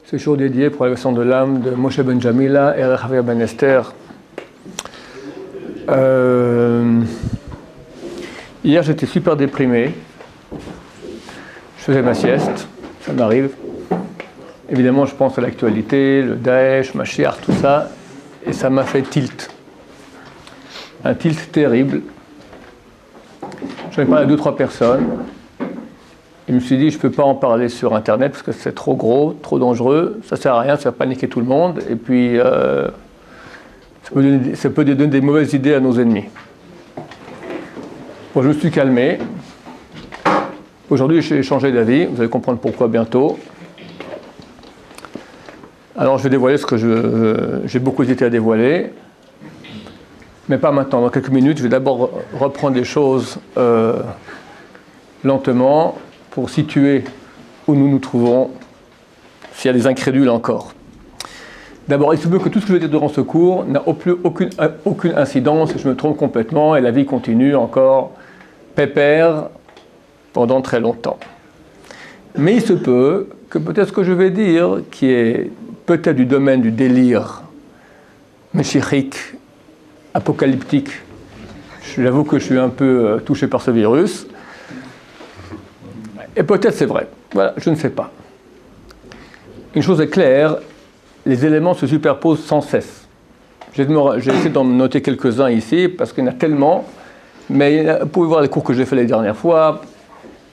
Ce jour dédié pour l'élévation de l'âme de Moshe Ben Jamila et Rechav Ben Esther. Hier, j'étais super déprimé. Je faisais ma sieste, ça m'arrive. Évidemment, je pense à l'actualité, le Daesh, Mashiach, tout ça, et ça m'a fait tilt. Un tilt terrible. J'en ai parlé à 2-3 personnes. Je me suis dit, je ne peux pas en parler sur Internet parce que c'est trop gros, trop dangereux, ça ne sert à rien, ça va paniquer tout le monde, et puis ça peut donner des mauvaises idées à nos ennemis. Bon, je me suis calmé. Aujourd'hui, j'ai changé d'avis, vous allez comprendre pourquoi bientôt. Alors, je vais dévoiler ce que j'ai beaucoup hésité à dévoiler, mais pas maintenant. Dans quelques minutes, je vais d'abord reprendre les choses lentement, pour situer où nous nous trouvons, s'il y a des incrédules encore. D'abord, il se peut que tout ce que je vais dire durant ce cours n'a aucune incidence, et je me trompe complètement, et la vie continue encore pépère pendant très longtemps. Mais il se peut que peut-être ce que je vais dire, qui est peut-être du domaine du délire meshichique, apocalyptique, j'avoue que je suis un peu touché par ce virus, et peut-être c'est vrai. Voilà, je ne sais pas. Une chose est claire, les éléments se superposent sans cesse. J'ai essayé d'en noter quelques-uns ici, parce qu'il y en a tellement, mais vous pouvez voir les cours que j'ai fait les dernières fois,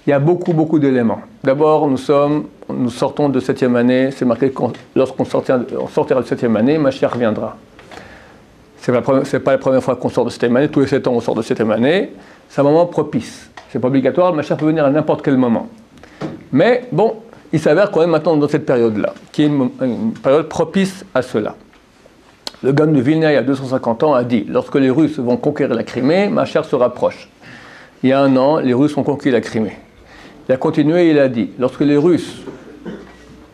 il y a beaucoup d'éléments. D'abord, nous sortons de 7e année, c'est marqué que lorsqu'on sortira de 7e année, Mashiach reviendra. Ce n'est pas la première fois qu'on sort de 7e année, tous les 7 ans on sort de 7e année, c'est un moment propice. C'est pas obligatoire, le Mashiach peut venir à n'importe quel moment. Mais bon, il s'avère quand même maintenant dans cette période-là, qui est une période propice à cela. Le Gaon de Vilna, il y a 250 ans, a dit, lorsque les Russes vont conquérir la Crimée, Mashiach se rapproche. Il y a 1 an, les Russes ont conquis la Crimée. Il a continué, il a dit, lorsque les Russes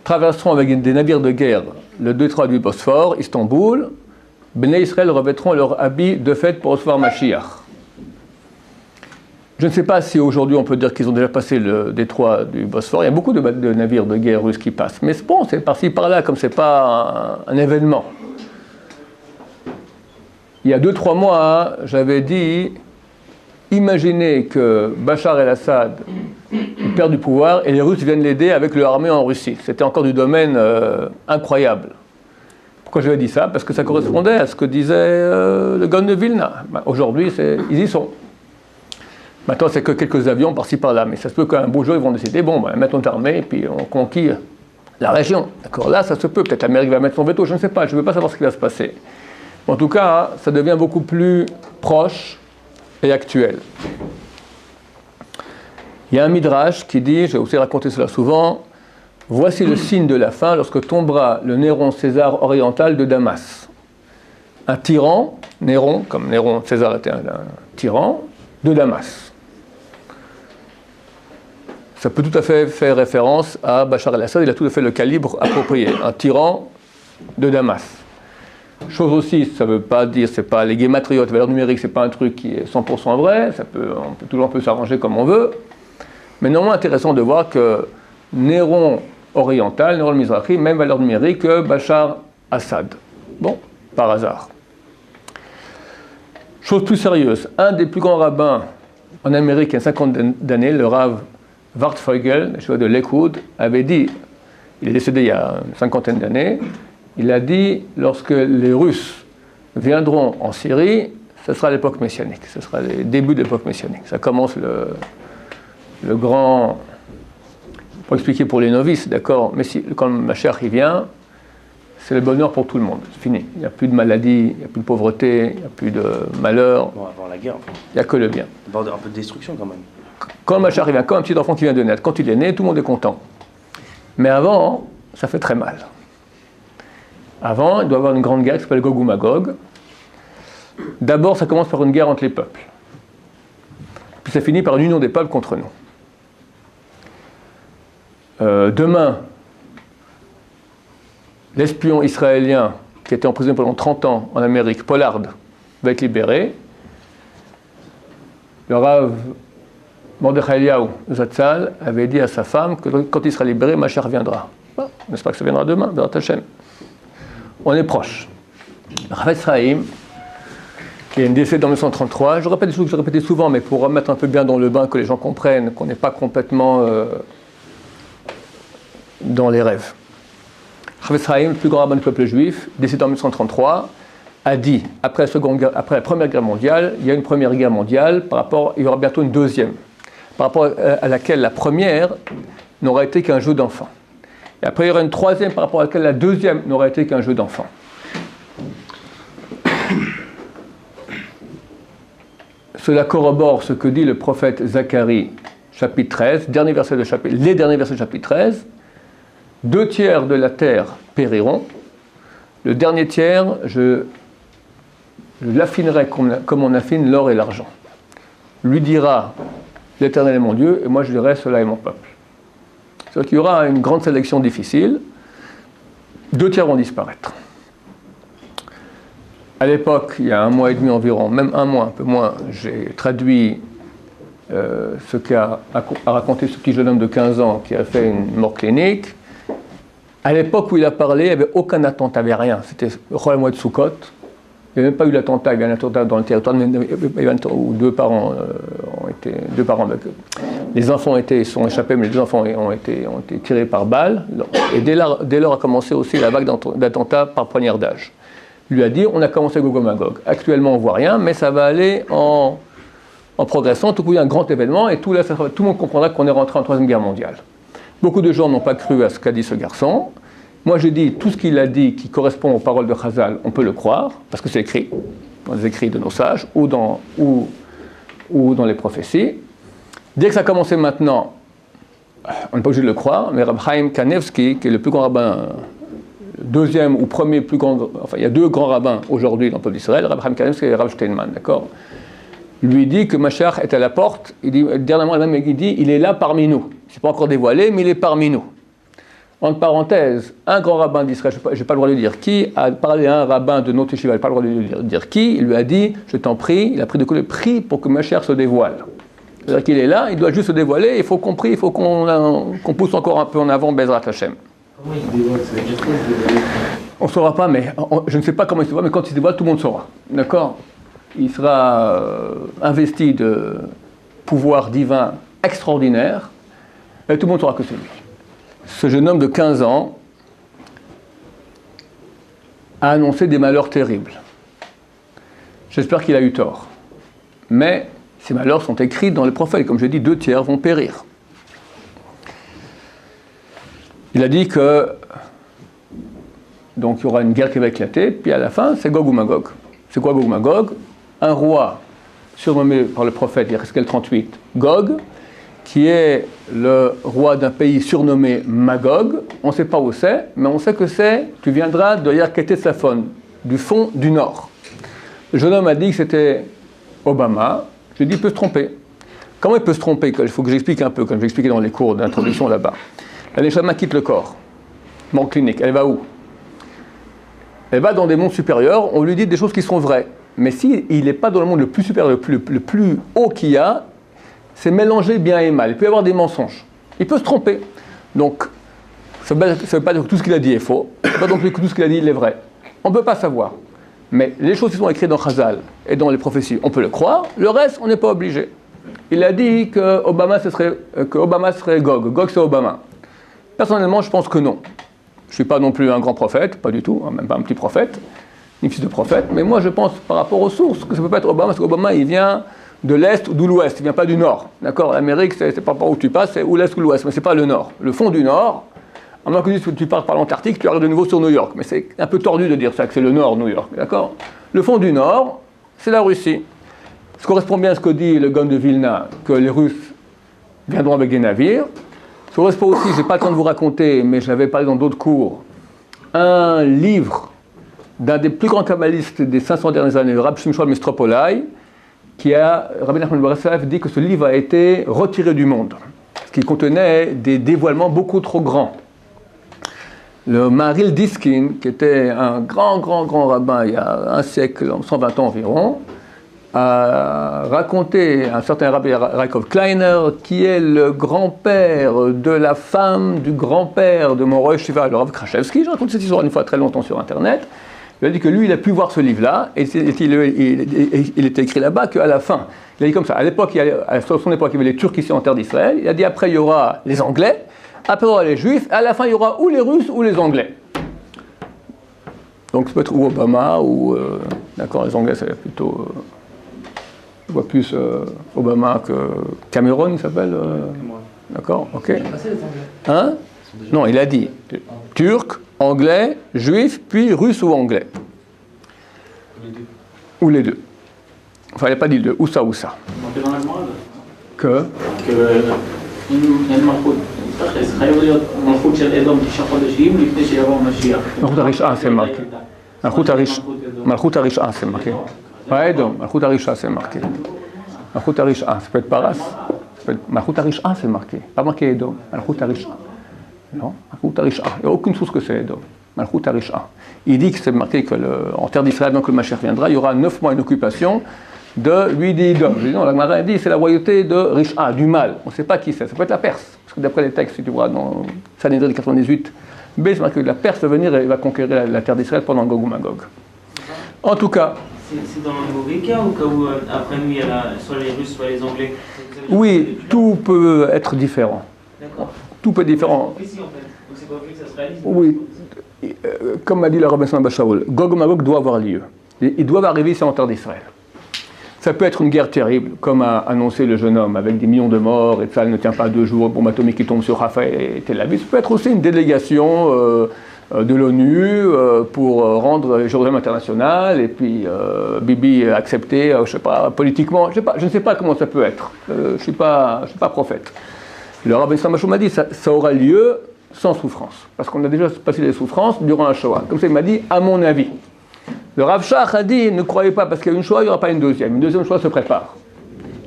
traverseront avec des navires de guerre le détroit du Bosphore, Istanbul, Bnei Israël revêtront leur habit de fête pour recevoir Mashiach. Je ne sais pas si aujourd'hui on peut dire qu'ils ont déjà passé le détroit du Bosphore. Il y a beaucoup de navires de guerre russes qui passent. Mais bon, c'est par-ci par-là, comme ce n'est pas un événement. Il y a 2-3 mois, j'avais dit, imaginez que Bachar el-Assad perd du pouvoir et les Russes viennent l'aider avec leur armée en Russie. C'était encore du domaine incroyable. Pourquoi j'avais dit ça? Parce que ça correspondait à ce que disait le Gaon de Vilna. Aujourd'hui, ils y sont. Maintenant, c'est que quelques avions par-ci par-là, mais ça se peut qu'un beau jour, ils vont décider, bon, mettons notre armée, et puis on conquiert la région. D'accord? Là, ça se peut. Peut-être l'Amérique va mettre son veto, je ne sais pas, je ne veux pas savoir ce qui va se passer. En tout cas, ça devient beaucoup plus proche et actuel. Il y a un midrash qui dit, j'ai aussi raconté cela souvent, voici le signe de la fin lorsque tombera le Néron César oriental de Damas. Un tyran, Néron, comme Néron César était un tyran, de Damas. Ça peut tout à fait faire référence à Bachar el-Assad, il a tout à fait le calibre approprié, un tyran de Damas. Chose aussi, ça ne veut pas dire, c'est pas les guématriotes, valeur numérique, c'est pas un truc qui est 100% vrai, on peut s'arranger comme on veut, mais néanmoins intéressant de voir que Néron oriental, Néron Mizrahi, même valeur numérique que Bachar Assad. Bon, par hasard. Chose plus sérieuse, un des plus grands rabbins en Amérique il y a 50 d'années, le Rav Wartfeugel, le chef de Lakewood, avait dit, il est décédé il y a une 50aine d'années, il a dit, lorsque les Russes viendront en Syrie, ce sera l'époque messianique, ce sera les débuts de l'époque messianique. Ça commence le grand, pour expliquer pour les novices, d'accord, mais quand Mashiach y vient, c'est le bonheur pour tout le monde, c'est fini. Il n'y a plus de maladie, il n'y a plus de pauvreté, il n'y a plus de malheur. Bon, avant la guerre, enfin. Il n'y a que le bien. Il va y avoir un peu de destruction quand même. Quand le Mashiach vient, comme un petit enfant qui vient de naître, quand il est né, tout le monde est content. Mais avant, ça fait très mal. Avant, il doit y avoir une grande guerre qui s'appelle Gog ou Magog. D'abord, ça commence par une guerre entre les peuples. Puis ça finit par une union des peuples contre nous. Demain, l'espion israélien qui était emprisonné pendant 30 ans en Amérique, Pollard, va être libéré. Le Rav Mordechai Eliyahu Zatzal avait dit à sa femme que quand il sera libéré, Mashiach reviendra. pas. J'espère que ça viendra demain, Bézrat Hashem. On est proche. Chafetz Chaim, qui est décédé en 1933, je répète des choses que je répétais souvent, mais pour remettre un peu bien dans le bain, que les gens comprennent, qu'on n'est pas complètement dans les rêves. Chafetz Chaim, le plus grand rabbin du peuple juif, décédé en 1933, a dit, après la Première Guerre mondiale, il y a une Première Guerre mondiale, il y aura bientôt une deuxième, par rapport à laquelle la première n'aura été qu'un jeu d'enfant. Et après, il y aura une troisième par rapport à laquelle la deuxième n'aura été qu'un jeu d'enfant. Cela corrobore ce que dit le prophète Zacharie, chapitre 13, les derniers versets du chapitre 13. 2 tiers de la terre périront. Le dernier tiers, je l'affinerai comme on affine l'or et l'argent. Lui dira, l'Éternel est mon Dieu, et moi je dirai, cela est mon peuple. C'est-à-dire qu'il y aura une grande sélection difficile. 2 tiers vont disparaître. À l'époque, il y a 1 mois et demi environ, même 1 mois, un peu moins, j'ai traduit ce qu'a raconté ce petit jeune homme de 15 ans qui a fait une mort clinique. À l'époque où il a parlé, il n'y avait aucun attentat, il n'y avait rien. C'était Rosh Hashanah de Sukkot. Il n'y avait même pas eu d'attentat, il y a eu un attentat dans le territoire où 2 parents ont été. Les enfants sont échappés, mais les 2 enfants ont été tirés par balle. Et dès lors a commencé aussi la vague d'attentats par poignardage. Il lui a dit, on a commencé Gog et Magog. Actuellement, on ne voit rien, mais ça va aller en progressant. Tout coup, il y a un grand événement, et tout le monde comprendra qu'on est rentré en 3e guerre mondiale. Beaucoup de gens n'ont pas cru à ce qu'a dit ce garçon. Moi, j'ai dit, tout ce qu'il a dit qui correspond aux paroles de Chazal, on peut le croire, parce que c'est écrit dans les écrits de nos sages, ou dans les prophéties. Dès que ça a commencé maintenant, on n'est pas obligé de le croire, mais Rab Chaim Kanevski, qui est le plus grand rabbin, 2e ou 1er plus grand, enfin il y a 2 grands rabbins aujourd'hui dans le peuple d'Israël, Rab Chaim Kanevski et Rav Steinman, d'accord, lui dit que Mashiach est à la porte. Il dit, dernièrement, il dit, il est là parmi nous. C'est pas encore dévoilé, mais il est parmi nous. Entre parenthèses, un grand rabbin d'Israël, je n'ai pas le droit de dire qui, a parlé à un rabbin de notre yeshiva, je n'ai pas le droit de dire qui, il lui a dit, je t'en prie, il a pris de coup le prix pour que Mashiach se dévoile. C'est-à-dire qu'il est là, il doit juste se dévoiler, il faut qu'on pousse encore un peu en avant Bezrat Hashem. Comment il se dévoile? Ça veut dire quoi, il se dévoile? On ne saura pas, mais je ne sais pas comment il se dévoile, mais quand il se dévoile, tout le monde saura. D'accord? Il sera investi de pouvoir divin extraordinaire, et tout le monde saura que c'est lui. Ce jeune homme de 15 ans a annoncé des malheurs terribles. J'espère qu'il a eu tort. Mais ces malheurs sont écrits dans les prophètes. Comme je dis, 2 tiers vont périr. Il a dit que donc il y aura une guerre qui va éclater, puis à la fin, c'est Gog ou Magog. C'est quoi Gog ou Magog? Un roi surnommé par le prophète Yézéchiel 38, Gog, qui est le roi d'un pays surnommé Magog. On ne sait pas où c'est, mais on sait que tu viendras de Yarkete-Safon, du fond du nord. Le jeune homme a dit que c'était Obama. Je dis, il peut se tromper. Comment il peut se tromper? Il faut que j'explique un peu, comme j'expliquais dans les cours d'introduction là-bas. La neshama quitte le corps, mort clinique. Elle va où? Elle va dans des mondes supérieurs. On lui dit des choses qui sont vraies. Mais s'il n'est pas dans le monde le plus supérieur, le plus haut qu'il y a, c'est mélanger bien et mal. Il peut y avoir des mensonges. Il peut se tromper. Donc, ça ne veut pas dire que tout ce qu'il a dit est faux. Ça ne veut pas donc que tout ce qu'il a dit il est vrai. On ne peut pas savoir. Mais les choses qui sont écrites dans Chazal et dans les prophéties, on peut le croire. Le reste, on n'est pas obligé. Il a dit que Obama serait Gog. Gog, c'est Obama. Personnellement, je pense que non. Je ne suis pas non plus un grand prophète, pas du tout, même pas un petit prophète, ni fils de prophète. Mais moi, je pense par rapport aux sources que ça ne peut pas être Obama, parce qu'Obama, il vient de l'Est ou de l'Ouest, il ne vient pas du Nord. D'accord? L'Amérique, c'est pas par où tu passes, c'est ou l'Est ou l'Ouest, mais ce n'est pas le Nord. Le fond du Nord, à moins que tu partes par l'Antarctique, tu arrives de nouveau sur New York. Mais c'est un peu tordu de dire ça, que c'est le Nord, New York. D'accord? Le fond du Nord, c'est la Russie. Ça correspond bien à ce que dit le Gaon de Vilna, que les Russes viendront avec des navires. Ça correspond aussi, je n'ai pas le temps de vous raconter, mais je l'avais parlé dans d'autres cours, un livre d'un des plus grands kabbalistes des 500 dernières années, le Rab Shimshon Mistropolai, Rabbi Nachman Breslev dit que ce livre a été retiré du monde, parce qu'il contenait des dévoilements beaucoup trop grands. Le Maharil Diskin, qui était un grand rabbin il y a un siècle, 120 ans environ, a raconté un certain Rabbi Yaakov Kleiner, qui est le grand-père de la femme du grand-père de mon Rosh Yeshiva, le Rav Krashevski. Je raconte cette histoire une fois très longtemps sur Internet. Il a dit que lui, il a pu voir ce livre-là, et il était écrit là-bas qu'à la fin, il a dit comme ça, à l'époque, à son époque, il y avait les Turcs ici en terre d'Israël, il a dit après il y aura les Anglais, après il y aura les Juifs, et à la fin il y aura ou les Russes ou les Anglais. Donc ça peut être ou Obama, ou... d'accord, les Anglais, c'est plutôt... je vois plus Obama que Cameron, il s'appelle d'accord, ok. Hein? Non, il a dit Turc, Anglais, Juif, puis Russe ou Anglais. Ou les deux. Enfin, il n'a pas dit deux, ou ça ou ça. Que c'est marqué. Malchut Harisha, c'est marqué. Ouais, donc, Malchut Harisha, c'est marqué. Malchut Harisha, ça peut être Paras. Malchut Harisha, c'est marqué. Pas marqué Edom. Malchut Harisha. Non, Malchut Harisha. Il n'y a aucune source que c'est Edom. Malchut Harisha. Il dit que c'est marqué qu'en terre d'Israël, donc le Mashiach viendra, il y aura 9 mois une occupation de lui d'Edom. Non, la Gemara dit c'est la royauté de Risha, du mal. On ne sait pas qui c'est. Ça peut être la Perse. Parce que d'après les textes, si tu vois, dans Sanhedrin 98, c'est marqué que la Perse va venir et va conquérir la terre d'Israël pendant Gog ou Magog. En tout cas. C'est dans le mauvais cas ou cas où après nous il y a soit les Russes, soit les Anglais? Oui, tout peut être différent. D'accord. Tout peut être différent. Ici en fait. Donc c'est pas vrai que ça se réalise. Oui. Comme m'a dit le Rabbi Samuel Shaul, Gog et Magog doit avoir lieu. Ils doivent arriver ici en terre d'Israël. Ça peut être une guerre terrible, comme a annoncé le jeune homme, avec des millions de morts, et ça ne tient pas 2 jours, bombe atomique qui tombe sur Rafah et Tel Aviv. Ça peut être aussi une délégation de l'ONU pour rendre Jérusalem international, et puis Bibi accepté, je ne sais pas, politiquement, je ne sais pas comment ça peut être. Je ne suis pas prophète. Le Rabbi Samuel Shaul m'a dit ça aura lieu sans souffrance, parce qu'on a déjà passé des souffrances durant la Shoah. Comme ça, il m'a dit, à mon avis. Le Rav Shach a dit, ne croyez pas, parce qu'il y a une Shoah, il n'y aura pas une deuxième. Une deuxième Shoah se prépare.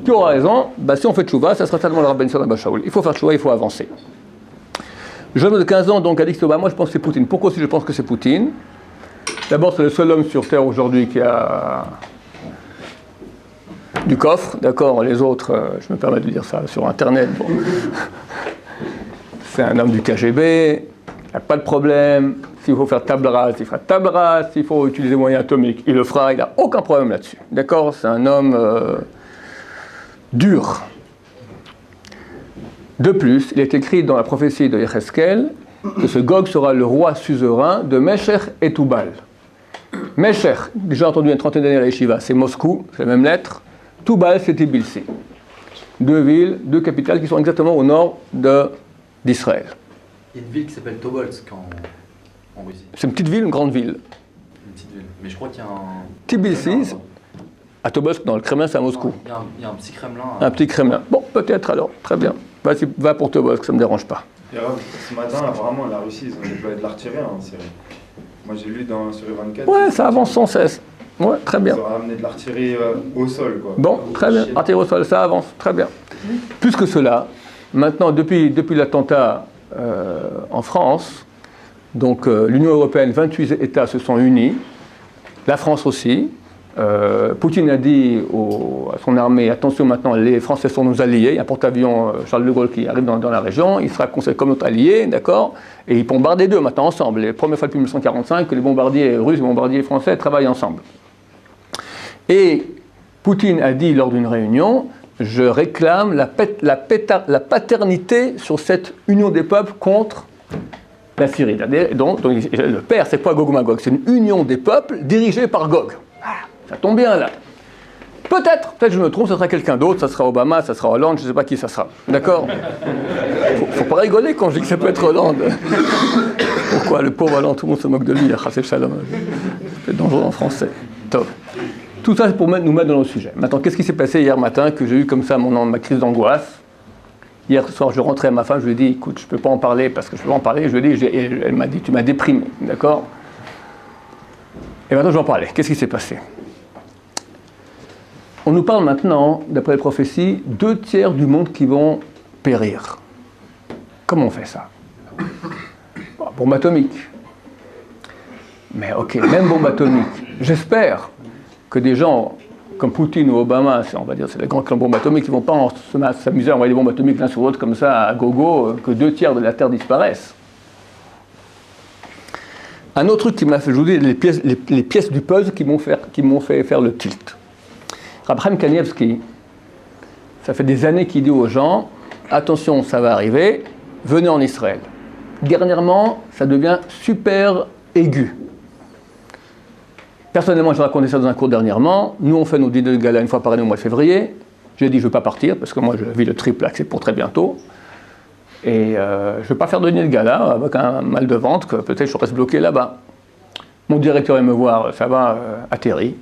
Tu auras raison, si on fait Tchouva, ça sera tellement le Rabbi Samuel Shaul. Il faut faire Tchouva, il faut avancer. Jeune de 15 ans, donc, a dit que moi je pense que c'est Poutine. Pourquoi aussi je pense que c'est Poutine? D'abord, c'est le seul homme sur Terre aujourd'hui qui a du coffre, d'accord. Les autres, je me permets de dire ça sur Internet. Bon. C'est un homme du KGB, il n'y a pas de problème. S'il faut faire table rase, il fera table rase. S'il faut utiliser des moyens atomiques, il le fera. Il n'a aucun problème là-dessus. D'accord? C'est un homme dur. De plus, il est écrit dans la prophétie de Yecheskel que ce Gog sera le roi suzerain de Meshech et Toubal. Meshech, déjà entendu une trentaine d'années à la Yeshiva, c'est Moscou, c'est la même lettre. Toubal, c'est Tbilisi. 2 villes, 2 capitales qui sont exactement au nord d'Israël. Il y a une ville qui s'appelle Tobolsk en Russie. C'est une petite ville, une grande ville. Une petite ville. Mais je crois qu'il y a un... Tbilisi, à Tobolsk, dans le Kremlin, c'est à Moscou. Il y a un petit Kremlin. Un petit Kremlin. Bon, peut-être alors, très bien. Vas-y, va pour Tobolsk, ça ne me dérange pas. Et alors, ce matin, apparemment, la Russie, ils ont déployé de l'artillerie en Syrie. Moi, j'ai lu sur les 24. Ouais, ça avance sans cesse. Ouais, très bien. Ils ont ramené de l'artillerie au sol, quoi. Bon, très bien. Artillerie au sol, ça avance, très bien. Plus que cela, maintenant, depuis l'attentat en France, donc l'Union européenne, 28 États se sont unis, la France aussi. Poutine a dit à son armée, attention maintenant, les Français sont nos alliés, il y a un porte-avions Charles de Gaulle qui arrive dans la région, il sera considéré comme notre allié, d'accord, et ils bombardent les deux maintenant ensemble. Les premières fois depuis 1945 que les bombardiers russes et les bombardiers français travaillent ensemble. Et Poutine a dit lors d'une réunion, je réclame la paternité sur cette union des peuples contre la Syrie. Donc le père, c'est pas Gog ou Magog, c'est une union des peuples dirigée par Gog. Ça tombe bien là. Peut-être je me trompe, ça sera quelqu'un d'autre, ça sera Obama, ça sera Hollande, je ne sais pas qui ça sera. D'accord? Faut pas rigoler quand je dis que ça peut être Hollande. Pourquoi? Le pauvre Hollande, tout le monde se moque de lui, c'est Shalom. C'est dangereux en français. Top. Tout ça, c'est pour nous mettre dans le sujet. Maintenant, qu'est-ce qui s'est passé hier matin que j'ai eu comme ça ma crise d'angoisse? Hier soir, je rentrais à ma femme, je lui ai dit, écoute, je ne peux pas en parler parce que je ne peux pas en parler. Je lui ai dit, elle m'a dit, tu m'as déprimé, d'accord? Et maintenant, je vais en parler. Qu'est-ce qui s'est passé? On nous parle maintenant, d'après les prophéties, 2 tiers du monde qui vont périr. Comment on fait ça? Bombe atomique. Mais ok, même bombe atomique. J'espère que des gens comme Poutine ou Obama, on va dire c'est les grands clans bombes atomiques, ils ne vont pas s'amuser à envoyer des bombes atomiques l'un sur l'autre comme ça à gogo, que 2/3 de la Terre disparaissent. Un autre truc qui m'a fait jouer les pièces du puzzle qui m'ont fait faire le tilt. Rab Chaim Kanievski, ça fait des années qu'il dit aux gens, attention, ça va arriver, venez en Israël. Dernièrement, ça devient super aigu. Personnellement, j'ai raconté ça dans un cours dernièrement. Nous, on fait nos dîners de gala une fois par année au mois de février. J'ai dit, je ne veux pas partir, parce que moi, je vis le triple, c'est pour très bientôt. Et je ne veux pas faire de dîner de gala avec un mal de ventre, que peut-être je reste bloqué là-bas. Mon directeur est me voir, ça va, atterri.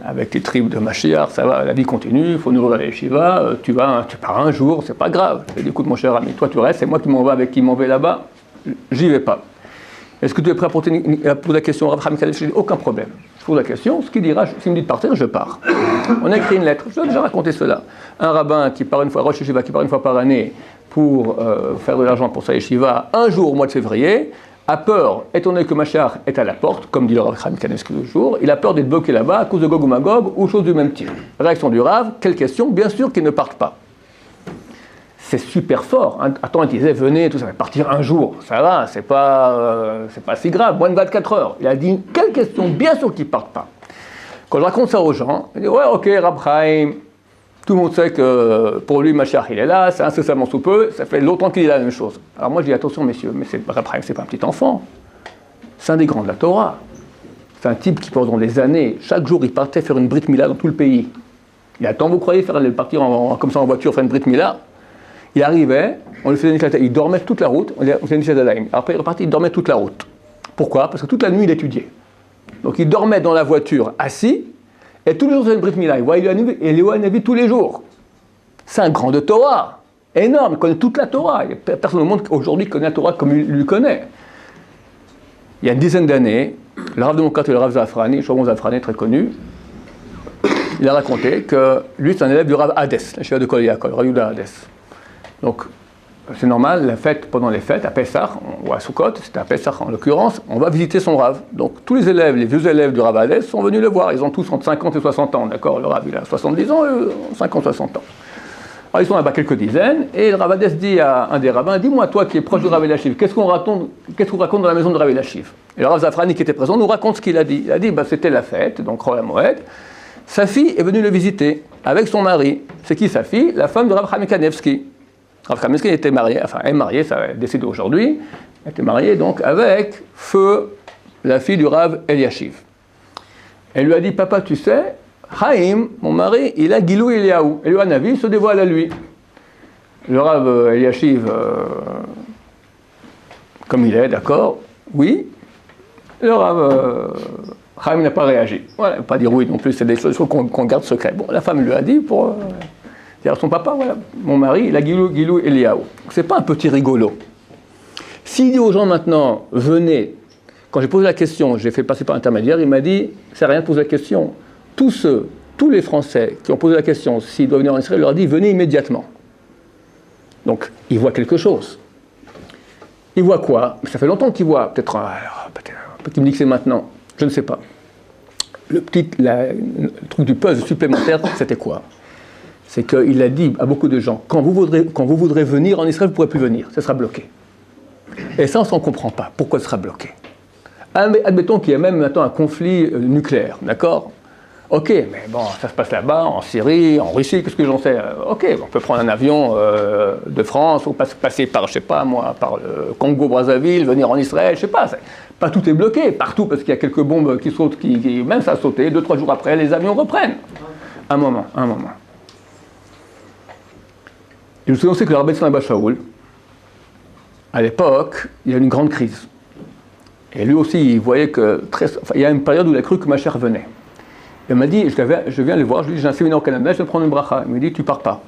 Avec tes tripes de Mashiach, ça va, la vie continue, il faut nourrir la yeshiva, tu pars un jour, c'est pas grave. Je dis, écoute mon cher ami, toi tu restes, c'est moi qui m'en vais avec qui m'en vais là-bas, j'y vais pas. Est-ce que tu es prêt à poser la question au Rav Chaim Kanievski? Je dis, aucun problème. Je pose la question, ce qu'il dira, s'il me dit de partir, je pars. On a écrit une lettre, je vous ai déjà raconté cela. Un rabbin qui part une fois, Rosh Yeshiva, qui part une fois par année pour faire de l'argent pour sa yeshiva, un jour au mois de février, a peur, étant donné que Mashiach est à la porte, comme dit le Rav Chaim Kanievski toujours, il a peur d'être bloqué là-bas à cause de Gog ou Magog ou chose du même type. Réaction du Rav, quelle question? Bien sûr qu'ils ne partent pas. C'est super fort. Attends, il disait, venez, tout ça va partir un jour, ça va, c'est pas si grave, moins de 24 heures. Il a dit, quelle question? Bien sûr qu'ils ne partent pas. Quand je raconte ça aux gens, il dit, ouais, ok, Rav Chaim, tout le monde sait que pour lui, Mashiach, il est là, c'est incessamment sous peu, ça fait longtemps qu'il dit la même chose. Alors moi, je dis, attention, messieurs, mais Rav Chaim, c'est pas un petit enfant. C'est un des grands de la Torah. C'est un type qui, pendant des années, chaque jour, il partait faire une Brit Mila dans tout le pays. Il attend, vous croyez, partir comme ça en voiture, faire une Brit Mila? Il arrivait, on lui faisait une il dormait toute la route, on faisait une Nishadadaim. Après, il repartit, il dormait toute la route. Pourquoi? Parce que toute la nuit, il étudiait. Donc, il dormait dans la voiture, assis, et tous les jours, il faisait une Brit Mila. Il voyait Eliyahu Hanavi tous les jours. C'est un grand de Torah, énorme, il connaît toute la Torah. Personne au monde aujourd'hui connaît la Torah comme il lui connaît. Il y a une dizaine d'années, le Rav de mon quartier, le Rav Zafrani, Shlomo Zafrani, très connu, il a raconté que lui, c'est un élève du Rav Hades, la Shiva de Kol Yaakov, Rav Yehuda Hades. Donc, c'est normal, la fête, pendant les fêtes, à Pessah, ou à Sukkot, c'était à Pessah en l'occurrence, on va visiter son Rav. Donc, tous les élèves, les vieux élèves du Rav Hades sont venus le voir. Ils ont tous entre 50 et 60 ans, d'accord? Le Rav, il a 70 ans, 50-60 ans. Alors, ils sont là-bas quelques dizaines, et le Rav Hades dit à un des rabbins, dis-moi, toi qui es proche du Rav Eliashiv, qu'est-ce qu'on raconte dans la maison de Rav Eliashiv? Et le Rav Zafrani, qui était présent, nous raconte ce qu'il a dit. Il a dit, c'était la fête, donc Chol HaMoed. Sa fille est venue le visiter, avec son mari. C'est qui sa fille? La femme de Rav Chaim Kanievski. Rav Kanievski était marié, enfin est marié, ça est décédé aujourd'hui, était marié donc avec Feu, la fille du Rav Eliashiv. Elle lui a dit, papa, tu sais, Chaim, mon mari, il a Gilou Eliyahu. Eliyahu Hanavi se dévoile à lui. Le Rav Eliashiv, comme il est, d'accord, oui. Le Rav Chaim n'a pas réagi. Voilà, pas dire oui non plus, c'est des choses qu'on garde secret. Bon, la femme lui a dit pour dire à son papa, voilà, mon mari, il a Gilou Eliyahu. C'est pas un petit rigolo. S'il dit aux gens maintenant, venez, quand j'ai posé la question, j'ai fait passer par intermédiaire, il m'a dit, c'est rien de poser la question. Tous les Français qui ont posé la question, s'ils doivent venir en Israël, leur a dit, venez immédiatement. Donc, ils voient quelque chose. Ils voient quoi? Ça fait longtemps qu'ils voient, peut-être qu'il me dit que c'est maintenant, je ne sais pas. Le truc du puzzle supplémentaire, c'était quoi? C'est qu'il a dit à beaucoup de gens, quand vous voudrez venir en Israël, vous ne pourrez plus venir, ça sera bloqué. Et ça, on ne s'en comprend pas. Pourquoi ce sera bloqué? Admettons qu'il y a même maintenant un conflit nucléaire, d'accord? Ok, mais bon, ça se passe là-bas, en Syrie, en Russie, qu'est-ce que j'en sais? Ok, on peut prendre un avion de France, ou passer par, je sais pas moi, par le Congo-Brazzaville, venir en Israël, je sais pas. Pas tout est bloqué, partout, parce qu'il y a quelques bombes qui sautent, même ça a sauté, 2-3 jours après, les avions reprennent. Un moment. Et je me souviens aussi que le Rabbi Tzon Abba Shaul, à l'époque, il y a une grande crise. Et lui aussi, il voyait que il y a une période où il a cru que ma chère venait. Il m'a dit, je viens le voir, je lui dis, j'ai un séminaire au Canada, je vais prendre une bracha. Il me dit, tu pars pas.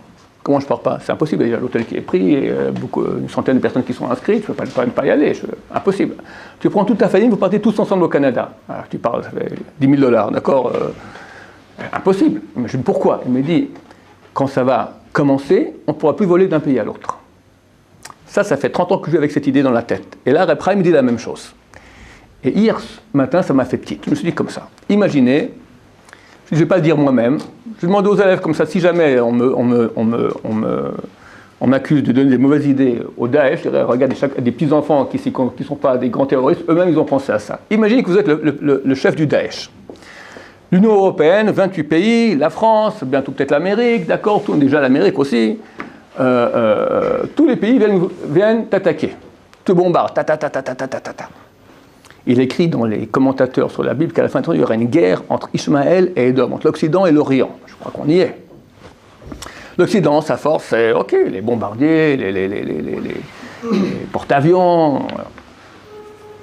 Comment je pars pas? C'est impossible, il y a l'hôtel qui est pris, et une centaine de personnes qui sont inscrites, je ne peux pas y aller, impossible. Tu prends toute ta famille, vous partez tous ensemble au Canada. Alors, tu parles, ça fait $10,000, d'accord? Impossible. Mais je dis, pourquoi? Il me dit, quand ça va commencer, on ne pourra plus voler d'un pays à l'autre. Ça fait 30 ans que je vis avec cette idée dans la tête. Et là, Reb Chaim me dit la même chose. Et hier matin, ça m'a fait petite. Je me suis dit comme ça. Imaginez, je ne vais pas le dire moi-même. Je demande aux élèves comme ça, si jamais on m'accuse de donner des mauvaises idées au Daesh, je dirais, regardez, des petits-enfants qui ne sont pas des grands terroristes, eux-mêmes, ils ont pensé à ça. Imaginez que vous êtes le chef du Daesh. L'Union européenne, 28 pays, la France, bientôt peut-être l'Amérique, d'accord, déjà l'Amérique aussi. Tous les pays viennent t'attaquer. Te bombardent, ta. Il écrit dans les commentateurs sur la Bible qu'à la fin du temps, il y aura une guerre entre Ishmaël et Édom, entre l'Occident et l'Orient. Je crois qu'on y est. L'Occident, sa force, c'est ok, les bombardiers, les porte-avions.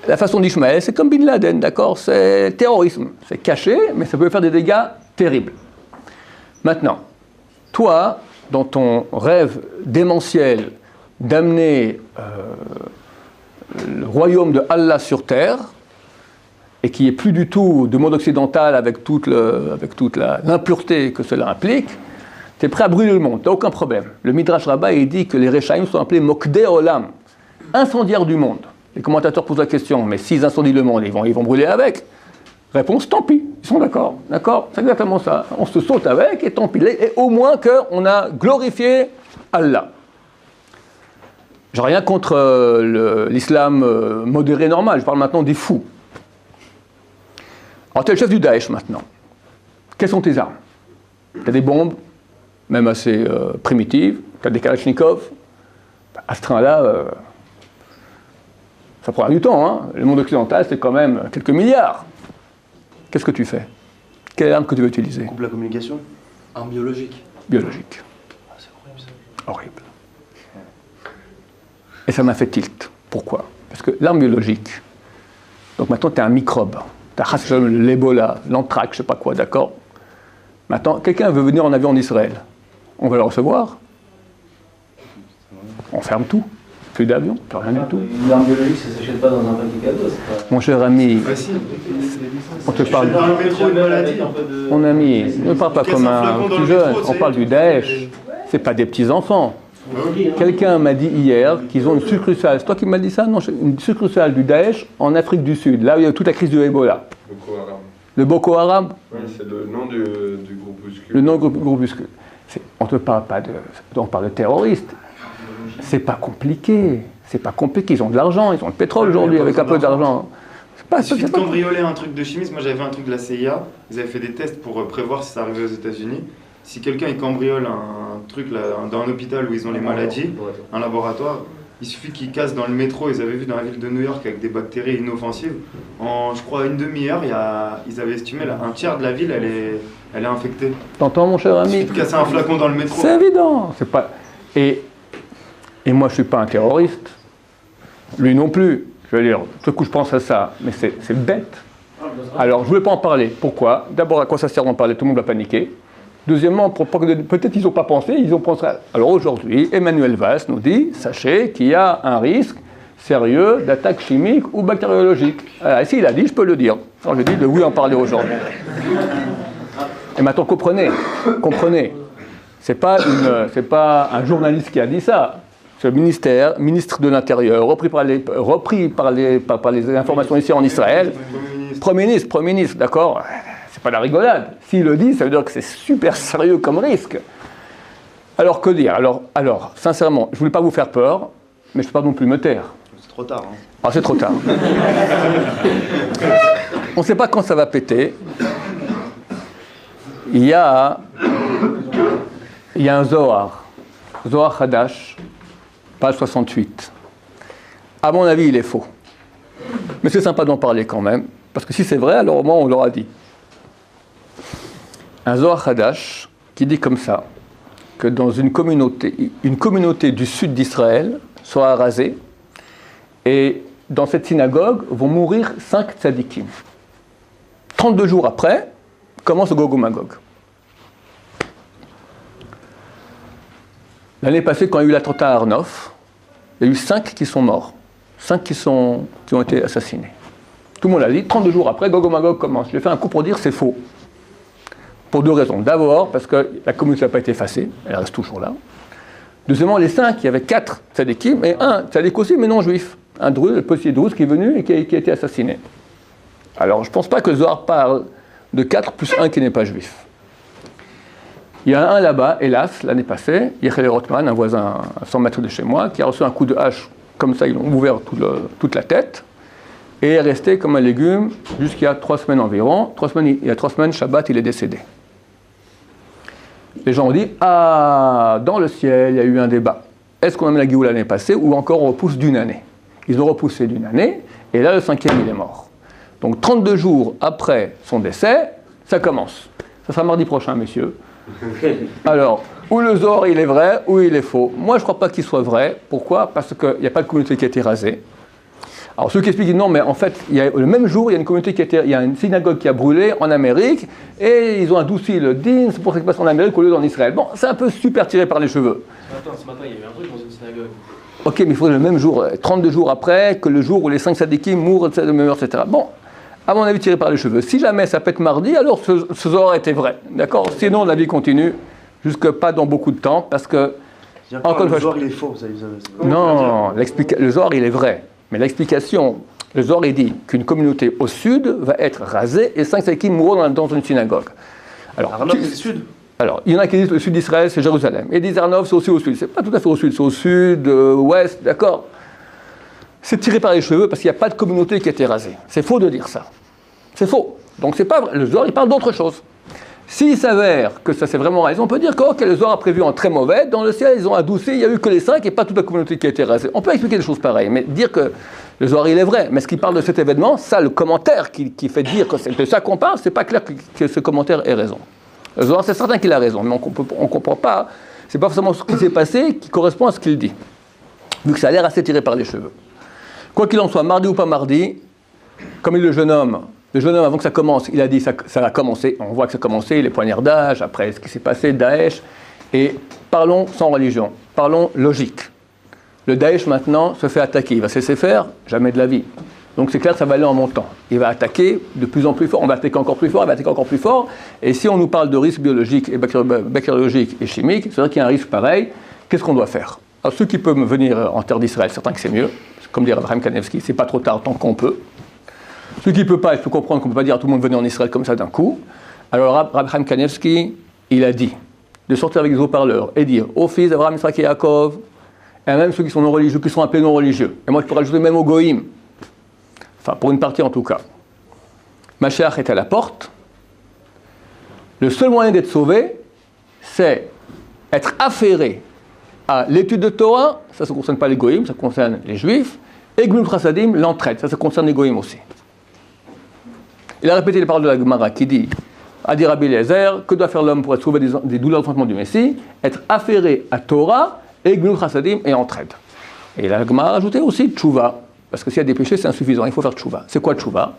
La façon d'Ishmaël, c'est comme Bin Laden, d'accord? C'est terrorisme. C'est caché, mais ça peut faire des dégâts terribles. Maintenant, toi, dans ton rêve démentiel d'amener le royaume de Allah sur terre, et qui est plus du tout du monde occidental avec toute l'impureté que cela implique, tu es prêt à brûler le monde, tu n'as aucun problème. Le Midrash Rabbah, il dit que les Rechaim sont appelés Mokdei Olam, incendiaires du monde. Les commentateurs posent la question, mais s'ils incendient le monde, ils vont brûler avec. Réponse, tant pis, ils sont d'accord, c'est exactement ça. On se saute avec et tant pis. Et au moins qu'on a glorifié Allah. J'ai rien contre l'islam modéré normal, je parle maintenant des fous. Alors tu es le chef du Daesh maintenant. Quelles sont tes armes? Tu as des bombes, même assez primitives, tu as des kalachnikovs. À ce train-là, ça prendra du temps. Hein. Le monde occidental, c'est quand même quelques milliards. Qu'est-ce que tu fais? Quelle arme que tu veux utiliser? Coupe la communication. Arme biologique. Biologique. Ah, c'est horrible ça. Horrible. Et ça m'a fait tilt. Pourquoi? Parce que l'arme biologique, donc maintenant tu as un microbe, tu as l'Ebola, l'anthrax, je sais pas quoi, d'accord? Maintenant, quelqu'un veut venir en avion en Israël, on va le recevoir? On ferme tout. Plus d'avion, plus rien du tout. Une arme biologique, ça ne s'achète pas dans un paquet cadeau. Mon cher ami, on te parle. Dans le métro, une maladie. Mon ami, ne parle pas comme un petit jeune. On parle du Daesh. C'est pas des petits enfants. Quelqu'un m'a dit hier qu'ils ont une succursale. C'est toi qui m'as dit ça? Non, une succursale du Daesh en Afrique du Sud. Là où il y a toute la crise du Ebola. Boko Haram. Le Boko Haram? Oui, c'est le nom du groupuscule. Le nom du groupuscule. On ne parle pas de. On parle de terroristes. C'est pas compliqué. C'est pas compliqué. Ils ont de l'argent. Ils ont le pétrole aujourd'hui avec un peu d'argent. Il suffit de cambrioler un truc de chimiste. Moi, j'avais vu un truc de la CIA. Ils avaient fait des tests pour prévoir si ça arrivait aux États-Unis. Si quelqu'un il cambriole un truc là, dans un hôpital où ils ont les maladies, un laboratoire, il suffit qu'il casse dans le métro. Ils avaient vu dans la ville de New York avec des bactéries inoffensives. En, je crois, une demi-heure, ils avaient estimé là, un tiers de la ville, elle est infectée. T'entends, mon cher ami? Il suffit de casser un flacon dans le métro. C'est évident. C'est pas. Et moi, je ne suis pas un terroriste. Lui non plus. Je veux dire, tout coup, je pense à ça. Mais c'est bête. Alors, je ne voulais pas en parler. Pourquoi? D'abord, à quoi ça sert d'en parler? Tout le monde va paniquer. Deuxièmement, peut-être qu'ils n'ont pas pensé, ils ont pensé. Alors aujourd'hui, Emmanuel Valls nous dit, sachez qu'il y a un risque sérieux d'attaque chimique ou bactériologique. Et s'il a dit, je peux le dire. Alors je dis de oui en parler aujourd'hui. Et maintenant, comprenez. C'est pas un journaliste qui a dit ça. C'est le ministre de l'Intérieur, repris par les informations ici en Israël. Premier ministre, d'accord? C'est pas la rigolade. S'il le dit, ça veut dire que c'est super sérieux comme risque. Alors, que dire? Alors, sincèrement, je ne voulais pas vous faire peur, mais je ne peux pas non plus me taire. C'est trop tard. Hein. Ah, c'est trop tard. On ne sait pas quand ça va péter. Il y a un Zohar Hadash, page 68. À mon avis, il est faux. Mais c'est sympa d'en parler quand même, parce que si c'est vrai, alors au moins on l'aura dit. Un Zohar Hadash qui dit comme ça, que dans une communauté du sud d'Israël sera rasée, et dans cette synagogue vont mourir 5 tzadikim. 32 jours après, commence le Gog et Magog. L'année passée, quand il y a eu l'attentat à Arnof, il y a eu 5 qui sont morts, 5 qui ont été assassinés. Tout le monde l'a dit, 32 jours après, Gog et Magog commence. J'ai fait un coup pour dire c'est faux. Pour 2 raisons. D'abord, parce que la communauté n'a pas été effacée, elle reste toujours là. Deuxièmement, les 5, il y avait 4 tzadikim et un tzadik aussi, mais non juif. Un druze, le policier druze qui est venu et qui a été assassiné. Alors, je ne pense pas que le Zohar parle de 4 plus un qui n'est pas juif. Il y en a un là-bas, hélas, l'année passée, Yechele Rothman, un voisin à 100 mètres de chez moi, qui a reçu un coup de hache, comme ça, ils l'ont ouvert toute la tête, et est resté comme un légume jusqu'il y a 3 semaines environ. Il y a 3 semaines, Shabbat, il est décédé. Les gens ont dit, ah, dans le ciel, il y a eu un débat. Est-ce qu'on a mis la Géoula l'année passée, ou encore on repousse d'une année? Ils ont repoussé d'une année, et là, le 5e, il est mort. Donc, 32 jours après son décès, ça commence. Ça sera mardi prochain, messieurs. Alors, ou le Zohar il est vrai, ou il est faux. Moi, je ne crois pas qu'il soit vrai. Pourquoi? Parce qu'il n'y a pas de communauté qui a été rasée. Alors, ceux qui expliquent, non, mais en fait, le même jour, il y a une communauté il y a une synagogue qui a brûlé en Amérique, et ils ont adouci le din, c'est pour ça qu'il passe en Amérique au lieu d'en Israël. Bon, c'est un peu super tiré par les cheveux. Ce matin, il y a eu un truc dans une synagogue. Ok, mais il faudrait le même jour, 32 jours après, que le jour où les 5 sadikim mourent, etc. Bon, à mon avis, tiré par les cheveux. Si jamais ça peut être mardi, alors ce Zohar était vrai. D'accord? Sinon, la vie continue, jusque pas dans beaucoup de temps, parce que... Encore le Zohar, il est faux, vous savez. Non, le Zohar, il est vrai. Mais l'explication, le Zohar, il dit qu'une communauté au sud va être rasée et 5 sadikim mourront dans une synagogue. Alors, Arnov, c'est le sud. Alors, il y en a qui disent que le sud d'Israël, c'est Jérusalem. Et ils disent Arnov, c'est aussi au sud. C'est pas tout à fait au sud, c'est au sud, ouest, d'accord? C'est tiré par les cheveux parce qu'il n'y a pas de communauté qui a été rasée. C'est faux de dire ça. C'est faux. Donc c'est pas vrai. Le Zohar, il parle d'autre chose. S'il s'avère que ça c'est vraiment raison, on peut dire que le Zohar a prévu en très mauvais, dans le ciel ils ont adouci, il n'y a eu que les 5 et pas toute la communauté qui a été rasée. On peut expliquer des choses pareilles, mais dire que le Zohar il est vrai, mais ce qui parle de cet événement, ça le commentaire qui fait dire que c'est de ça qu'on parle, c'est pas clair que ce commentaire ait raison. Le Zohar c'est certain qu'il a raison, mais on ne comprend pas, c'est pas forcément ce qui s'est passé qui correspond à ce qu'il dit, vu que ça a l'air assez tiré par les cheveux. Quoi qu'il en soit, mardi ou pas mardi, comme dit le jeune homme, avant que ça commence, il a dit ça a commencé. On voit que ça a commencé, les poignardages, après ce qui s'est passé, Daesh. Et parlons sans religion, parlons logique. Le Daesh maintenant se fait attaquer. Il va se laisser faire, jamais de la vie. Donc c'est clair que ça va aller en montant. Il va attaquer de plus en plus fort, on va attaquer encore plus fort, il va attaquer encore plus fort. Et si on nous parle de risques biologiques et bactériologiques et chimiques, c'est vrai qu'il y a un risque pareil. Qu'est-ce qu'on doit faire? Alors ceux qui peuvent venir en terre d'Israël, certains que c'est mieux. Comme dit Abraham Kanevski, c'est pas trop tard tant qu'on peut. Ceux qui ne peuvent pas, il faut comprendre qu'on ne peut pas dire à tout le monde venez en Israël comme ça d'un coup. Alors Abraham Kanevski, il a dit de sortir avec des haut-parleurs et dire aux fils d'Abraham, Yitzhak et Yaakov, et même ceux qui sont non religieux, qui sont appelés non religieux. Et moi je pourrais ajouter même aux goïm. Enfin pour une partie en tout cas. Mashiach est à la porte. Le seul moyen d'être sauvé, c'est être affairé à l'étude de Torah, ça ne concerne pas les goïm, ça concerne les juifs, et Gmilut Chasadim, l'entraide, ça concerne les goïm aussi. Il a répété les paroles de la Gemara qui dit à dire Rabbi Eliezer, que doit faire l'homme pour être sauvé des douleurs d'enfantement du Messie? Être affairé à Torah, et Gmilut Chasadim et entraide. Et la Gemara a rajouté aussi Tchouva, parce que s'il y a des péchés, c'est insuffisant, il faut faire Tchouva. C'est quoi Tchouva?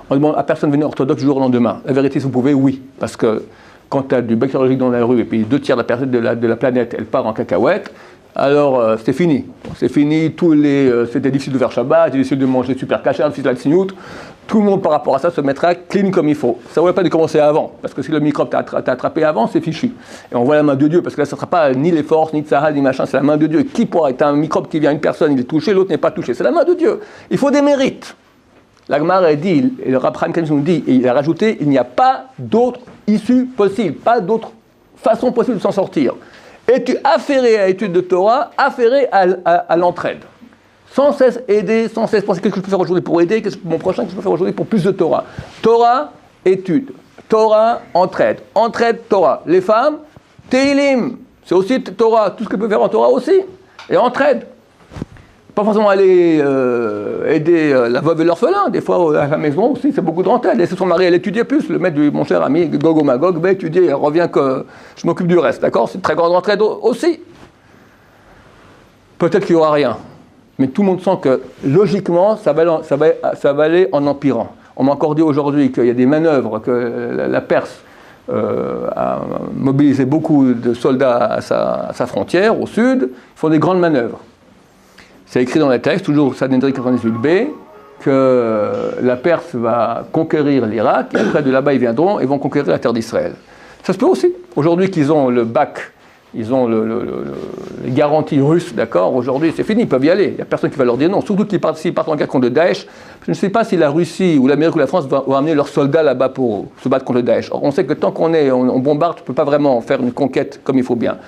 On demande à personne de venir orthodoxe du jour au lendemain. La vérité, si vous pouvez, oui, parce que quand tu as du bactériologique dans la rue et puis 2/3 de la planète, elle part en cacahuète, alors c'est fini. C'est fini, c'était difficile de faire Shabbat, c'était difficile de manger super cachère, difficile de la tsniout. Tout le monde par rapport à ça se mettra clean comme il faut. Ça ne vaut pas de commencer avant, parce que si le microbe t'a attrapé avant, c'est fichu. Et on voit la main de Dieu, parce que là, ça ne sera pas ni les forces, ni Tzahal, ni machin, c'est la main de Dieu. Qui pourra être un microbe qui vient à une personne, il est touché, l'autre n'est pas touché. C'est la main de Dieu. Il faut des mérites. La Gemara a dit, et le Rav Chaim Kanievski nous dit, et il a rajouté, il n'y a pas d'autre issue possible, pas d'autre façon possible de s'en sortir. Es-tu affairé à l'étude de Torah, affairé à l'entraide? Sans cesse aider, sans cesse penser qu'est-ce que je peux faire aujourd'hui pour aider, qu'est-ce que mon prochain que je peux faire aujourd'hui pour plus de Torah. Torah, étude. Torah, entraide. Entraide, Torah. Les femmes, Teilim. C'est aussi Torah. Tout ce que peut faire en Torah aussi. Et entraide. Pas forcément aller aider la veuve et l'orphelin. Des fois, à la maison aussi, c'est beaucoup d'entraide. Laisser son mari à l'étudier plus. Le mettre, mon cher ami, Gog ou Magog, va étudier, reviens que je m'occupe du reste. D'accord? C'est une très grande entraide aussi. Peut-être qu'il n'y aura rien. Mais tout le monde sent que, logiquement, ça va aller en empirant. On m'a encore dit aujourd'hui qu'il y a des manœuvres, que la Perse a mobilisé beaucoup de soldats à sa frontière, au sud. Ils font des grandes manœuvres. C'est écrit dans les textes, toujours Sanhedrin 98b, que la Perse va conquérir l'Irak, et après de là-bas ils viendront et vont conquérir la terre d'Israël. Ça se peut aussi. Aujourd'hui qu'ils ont le bac Ils ont les garanties russes, d'accord. Aujourd'hui, c'est fini, ils peuvent y aller. Il n'y a personne qui va leur dire non. Surtout s'ils partent en guerre contre le Daesh. Je ne sais pas si la Russie ou l'Amérique ou la France vont amener leurs soldats là-bas pour se battre contre le Daesh. Or, on sait que tant on bombarde, tu ne peux pas vraiment faire une conquête comme il faut bien.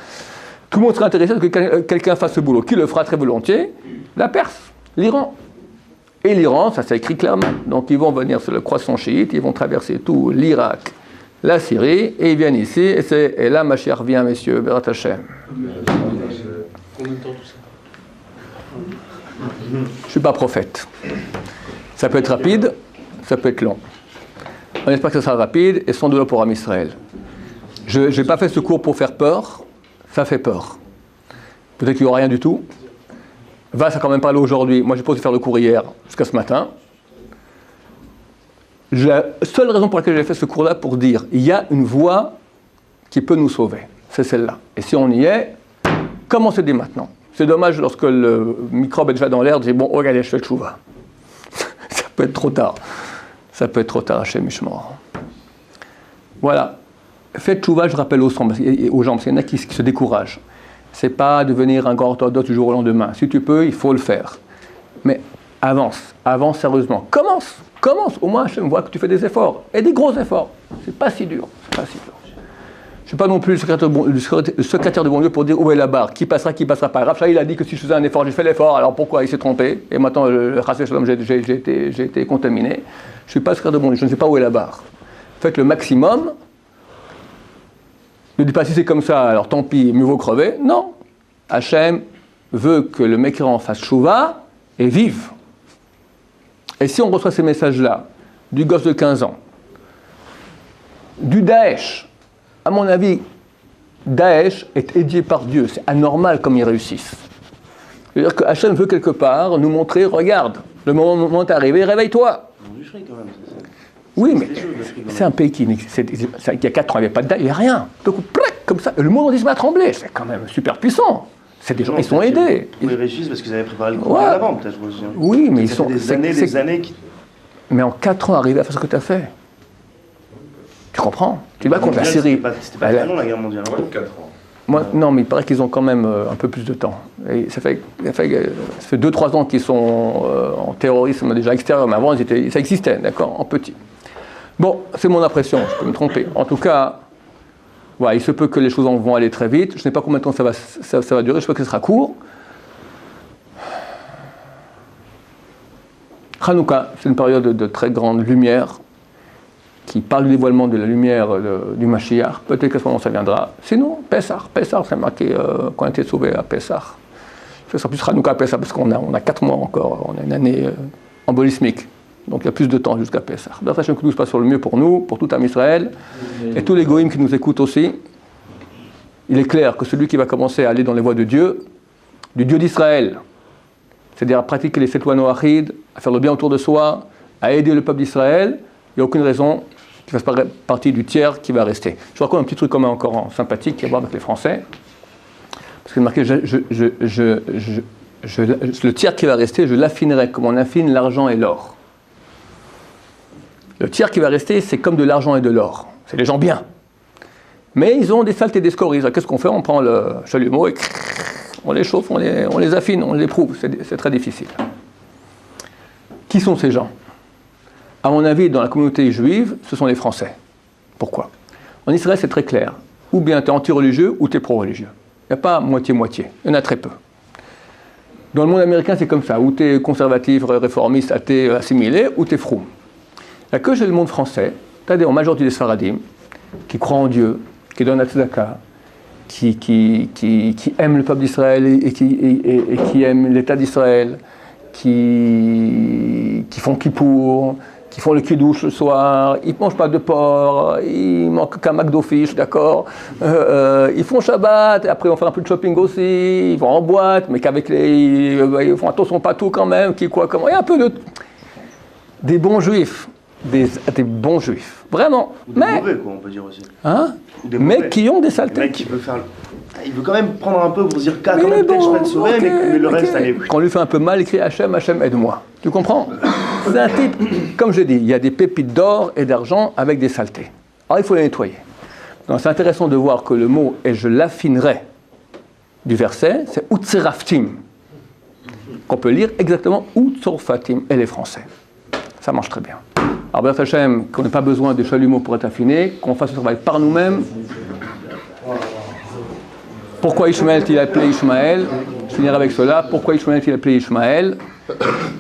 Tout le monde serait intéressé à ce que quelqu'un fasse ce boulot. Qui le fera très volontiers? La Perse, l'Iran. Et l'Iran, ça s'est écrit clairement. Donc ils vont venir sur le croissant chiite, ils vont traverser tout l'Irak, la Syrie, et ils viennent ici, et là, ma chère, vient, messieurs, Berat Hashem. Combien de temps tout ça? Je ne suis pas prophète. Ça peut être rapide, ça peut être long. On espère que ça sera rapide, et sans douleur pour Am Israël. Je n'ai pas fait ce cours pour faire peur, ça fait peur. Peut-être qu'il n'y aura rien du tout. Va, ça a quand même parlé aujourd'hui. Moi, j'ai pas osé faire le cours hier, jusqu'à ce matin. La seule raison pour laquelle j'ai fait ce cours-là, pour dire, il y a une voie qui peut nous sauver. C'est celle-là. Et si on y est, commencez dès maintenant. C'est dommage lorsque le microbe est déjà dans l'air, de dire, bon, regardez, je fais le chouva. Ça peut être trop tard. Ça peut être trop tard, Hachem Mishmor. Voilà. Faites chouva, je rappelle aux gens, parce qu'il y en a qui se découragent. C'est pas devenir un grand orthodoxe du jour au lendemain. Si tu peux, il faut le faire. Mais avance sérieusement. Commence. Au moins, je vois que tu fais des efforts. Et des gros efforts. C'est pas si dur. Je ne suis pas non plus le secrétaire de bon Dieu pour dire où est la barre, qui passera pas. Rav Shai, il a dit que si je faisais un effort, j'ai fait l'effort, alors pourquoi il s'est trompé? Et maintenant, j'ai été contaminé. Je ne suis pas le secrétaire de bon Dieu, je ne sais pas où est la barre. Faites le maximum. Ne dites pas si c'est comme ça, alors tant pis, mieux vaut crever. Non. Hachem veut que le mécréant fasse chouva et vive. Et si on reçoit ces messages-là, du gosse de 15 ans, du Daesh, à mon avis, Daesh est aidé par Dieu. C'est anormal comme ils réussissent. C'est-à-dire que Hachem veut quelque part nous montrer, regarde, le moment est arrivé, réveille-toi. Du fric quand même. Oui, mais c'est un pays qui il y a 4 ans, il n'y avait pas de Daesh, il n'y a rien. Donc, comme ça, le monde se met à trembler. C'est quand même super puissant. C'est des gens, ils sont aidés. Ils réussissent parce qu'ils avaient préparé le cours avant, peut-être aussi. Oui, mais ils sont. Des années qui... Mais en 4 ans, arriver à faire ce que tu as fait. Tu comprends? Tu vas contre la Syrie. C'était pas très long, la guerre mondiale. 4 ans. Moi, non, mais il paraît qu'ils ont quand même un peu plus de temps. Et ça fait 2-3 ans qu'ils sont en terrorisme déjà extérieur, mais avant, ça existait, d'accord, en petit. Bon, c'est mon impression, je peux me tromper. En tout cas, voilà, il se peut que les choses vont aller très vite. Je ne sais pas combien de temps ça va durer, je sais que ce sera court. Hanouka, c'est une période de très grande lumière qui parle du dévoilement de la lumière du Mashiach. Peut-être qu'à ce moment ça viendra. Sinon, Pessah, c'est marqué qu'on a été sauvé à Pessah. Ce sera plus Hanouka à Pessah parce qu'on a 4 mois encore, on a une année embolismique. Donc il y a plus de temps jusqu'à Pessah. Sachez que tout se passe sur le mieux pour nous, pour tout Am Israël, et tous les goïms qui nous écoutent aussi. Il est clair que celui qui va commencer à aller dans les voies de Dieu, du Dieu d'Israël, c'est-à-dire à pratiquer les 7 lois noachides, à faire le bien autour de soi, à aider le peuple d'Israël, il n'y a aucune raison qu'il fasse partie du tiers qui va rester. Je vous raconte un petit truc commun encore sympathique qui a à voir avec les Français. Parce que marqué, le tiers qui va rester, je l'affinerai comme on affine l'argent et l'or. Le tiers qui va rester, c'est comme de l'argent et de l'or. C'est des gens bien. Mais ils ont des saletés, des scories. Qu'est-ce qu'on fait? On prend le chalumeau et on les chauffe, on les affine, on les éprouve. C'est très difficile. Qui sont ces gens? À mon avis, dans la communauté juive, ce sont les Français. Pourquoi? En Israël, c'est très clair. Ou bien tu es anti-religieux ou tu es pro-religieux. Il n'y a pas moitié-moitié. Il y en a très peu. Dans le monde américain, c'est comme ça. Ou tu es conservatif, réformiste, athée, assimilé, ou tu es froum. Il n'y a que chez le monde français, tu as en majorité des Sfaradim qui croient en Dieu, qui donnent la tzedaka, qui aiment le peuple d'Israël et qui aiment l'État d'Israël, qui font Kippour, qui font le kidouche le soir, ils ne mangent pas de porc, ils mangent qu'un McDo fish, d'accord, ils font Shabbat, et après on fait un peu de shopping aussi, ils vont en boîte, mais qu'avec ils font attention pas tout quand même, qui quoi, comment, il y a un peu de... Des bons juifs. Des bons juifs, vraiment. Ou des mauvais, quoi, on peut dire aussi. Hein? Mais qui ont des saletés. Le mec qui veut faire... Il veut quand même prendre un peu pour se dire quand même peut-être je vais le sauver, mais le reste, allez. Quand on lui fait un peu mal, il crie Hachem, Hachem, aide-moi. Tu comprends? C'est un type, comme je dis, il y a des pépites d'or et d'argent avec des saletés. Alors il faut les nettoyer. Donc c'est intéressant de voir que le mot est je l'affinerai du verset, c'est Utsiraftim, qu'on peut lire exactement Utsorfatim, et les Français. Ça marche très bien. Alors, B'ezrat Hashem, qu'on n'ait pas besoin de chalumeau pour être affiné, qu'on fasse ce travail par nous-mêmes. Pourquoi Ishmaël est-il appelé Ishmaël? Je finirai avec cela. Pourquoi Ishmaël est-il appelé Ishmaël?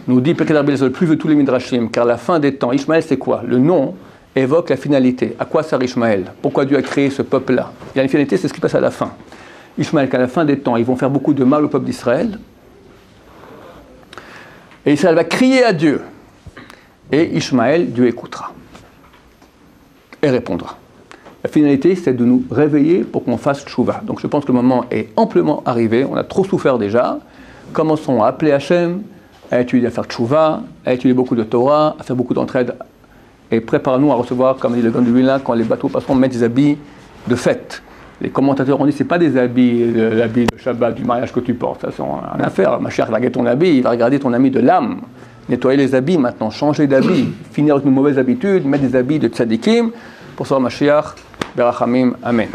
Nous dit Pirkei Rabbi Eliezer, plus de tous les midrashim, car la fin des temps, Ishmaël c'est quoi? Le nom évoque la finalité. À quoi sert Ishmaël? Pourquoi Dieu a créé ce peuple-là? Il y a une finalité, c'est ce qui passe à la fin. Ishmaël, qu'à la fin des temps, ils vont faire beaucoup de mal au peuple d'Israël. Et Israël va crier à Dieu. Et Ishmaël, Dieu écoutera. Et répondra. La finalité, c'est de nous réveiller pour qu'on fasse tchouva. Donc je pense que le moment est amplement arrivé. On a trop souffert déjà. Commençons à appeler Hachem, à étudier, à faire tchouva, à étudier beaucoup de Torah, à faire beaucoup d'entraide. Et préparons-nous à recevoir, comme dit le Gaon de Vilna, quand les bateaux passeront, mettre des habits de fête. Les commentateurs ont dit, c'est pas des habits, l'habit de Shabbat, du mariage que tu portes. Ça, c'est une affaire. Ma chère, regarde ton habit, il va regarder ton ami de l'âme. Nettoyer les habits maintenant, changer d'habit, finir avec une mauvaise habitude, mettre des habits de tzadikim, pour savoir Mashiach, Berachamim, Amen.